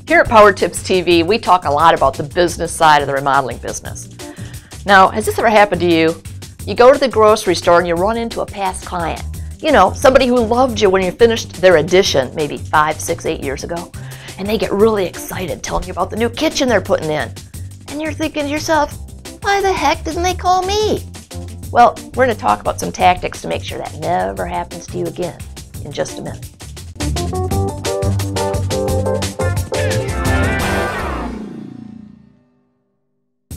Here at Power Tips TV, we talk a lot about the business side of the remodeling business. Now, has this ever happened to you? You go to the grocery store and you run into a past client. You know, somebody who loved you when you finished their addition maybe 5, 6, 8 years ago. And they get really excited telling you about the new kitchen they're putting in. And you're thinking to yourself, why the heck didn't they call me? Well, we're going to talk about some tactics to make sure that never happens to you again in just a minute.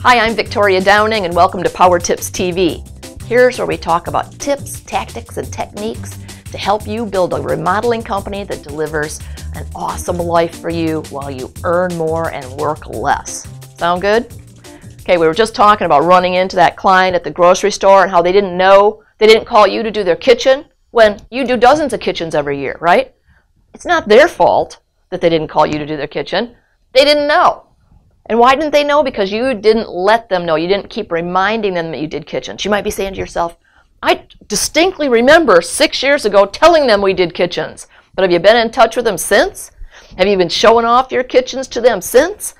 Hi, I'm Victoria Downing and welcome to Power Tips TV. Here's where we talk about tips, tactics, and techniques to help you build a remodeling company that delivers an awesome life for you while you earn more and work less. Sound good? Okay, we were just talking about running into that client at the grocery store and how they didn't know, they didn't call you to do their kitchen when you do dozens of kitchens every year, right? It's not their fault that they didn't call you to do their kitchen. They didn't know. And why didn't they know? Because you didn't let them know. You didn't keep reminding them that you did kitchens. You might be saying to yourself, I distinctly remember 6 years ago telling them we did kitchens. But have you been in touch with them since? Have you been showing off your kitchens to them since?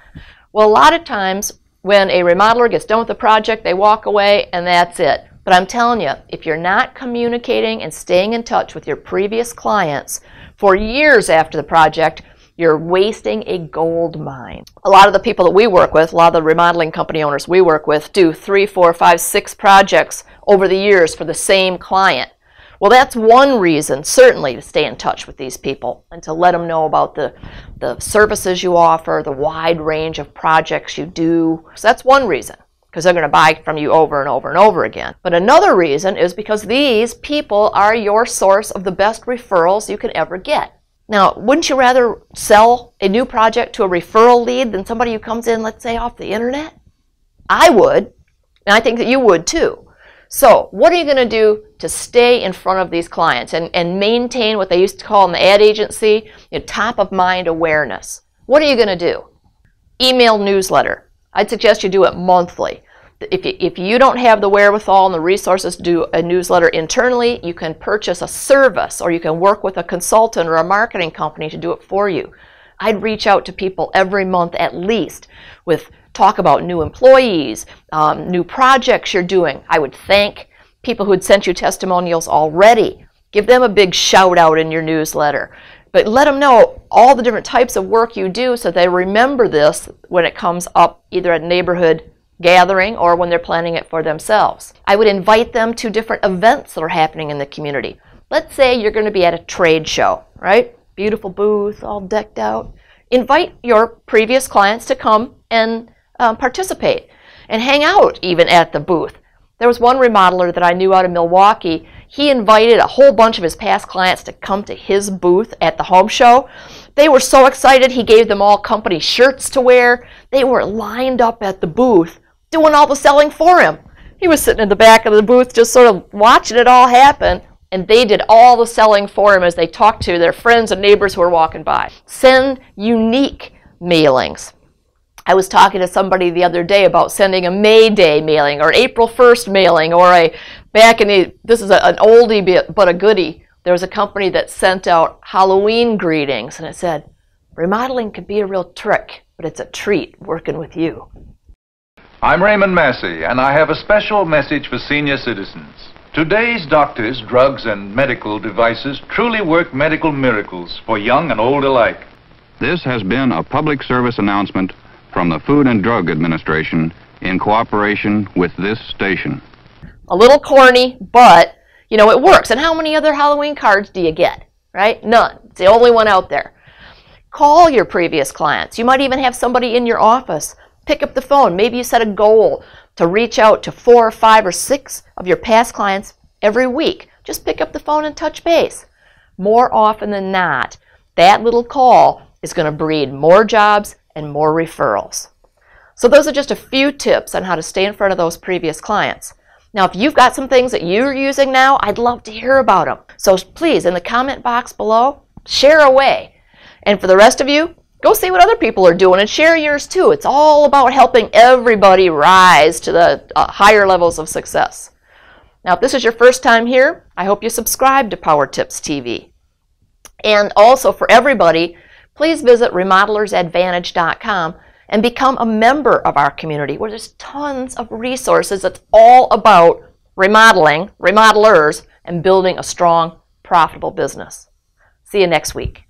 Well, a lot of times when a remodeler gets done with the project, they walk away and that's it. But I'm telling you, if you're not communicating and staying in touch with your previous clients for years after the project, you're wasting a gold mine. A lot of the people that we work with, a lot of the remodeling company owners we work with, do 3, 4, 5, 6 projects over the years for the same client. Well, that's one reason, certainly, to stay in touch with these people and to let them know about the services you offer, the wide range of projects you do. So that's one reason, because they're going to buy from you over and over and over again. But another reason is because these people are your source of the best referrals you can ever get. Now, wouldn't you rather sell a new project to a referral lead than somebody who comes in, let's say, off the internet? I would, and I think that you would too. So what are you going to do to stay in front of these clients and maintain what they used to call in the ad agency, top of mind awareness? What are you going to do? Email newsletter. I'd suggest you do it monthly. If you don't have the wherewithal and the resources to do a newsletter internally, you can purchase a service or you can work with a consultant or a marketing company to do it for you. I'd reach out to people every month at least with talk about new employees, new projects you're doing. I would thank people who had sent you testimonials already. Give them a big shout out in your newsletter. But let them know all the different types of work you do so they remember this when it comes up either at neighborhood gathering or when they're planning it for themselves. I would invite them to different events that are happening in the community. Let's say you're going to be at a trade show, right? Beautiful booth, all decked out. Invite your previous clients to come and participate and hang out even at the booth. There was one remodeler that I knew out of Milwaukee. He invited a whole bunch of his past clients to come to his booth at the home show. They were so excited, he gave them all company shirts to wear. They were lined up at the booth doing all the selling for him. He was sitting in the back of the booth just sort of watching it all happen, and they did all the selling for him as they talked to their friends and neighbors who were walking by. Send unique mailings. I was talking to somebody the other day about sending a May Day mailing or an April 1st mailing or this is an oldie but a goodie. There was a company that sent out Halloween greetings and it said, remodeling can be a real trick, but it's a treat working with you. I'm Raymond Massey, and I have a special message for senior citizens. Today's doctors, drugs, and medical devices truly work medical miracles for young and old alike. This has been a public service announcement from the Food and Drug Administration in cooperation with this station. A little corny, but, you know, it works. And how many other Halloween cards do you get, right? None. It's the only one out there. Call your previous clients. You might even have somebody in your office. Pick up the phone. Maybe you set a goal to reach out to 4 or 5 or 6 of your past clients every week. Just pick up the phone and touch base. More often than not, that little call is going to breed more jobs and more referrals. So those are just a few tips on how to stay in front of those previous clients. Now, if you've got some things that you're using now, I'd love to hear about them. So please, in the comment box below, share away. And for the rest of you, go see what other people are doing and share yours too. It's all about helping everybody rise to the higher levels of success. Now, if this is your first time here, I hope you subscribe to Power Tips TV. And also for everybody, please please visit remodelersadvantage.com and become a member of our community where there's tons of resources that's all about remodeling, remodelers, and building a strong, profitable business. See you next week.